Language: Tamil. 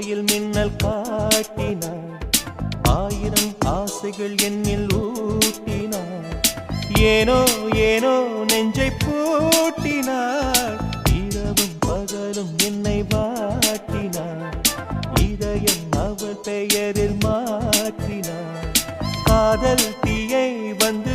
போர்வையில் மின்னல் காட்டினாள், ஆயிரம் ஆசைகள் என்னில் ஊட்டினாள். ஏனோ ஏனோ நெஞ்சை பூட்டினாள், இரவும் பகலும் என்னை வாட்டினாள். இதயம் அவள் பெயரில் மாற்றினாள். காதல் தீயை வந்து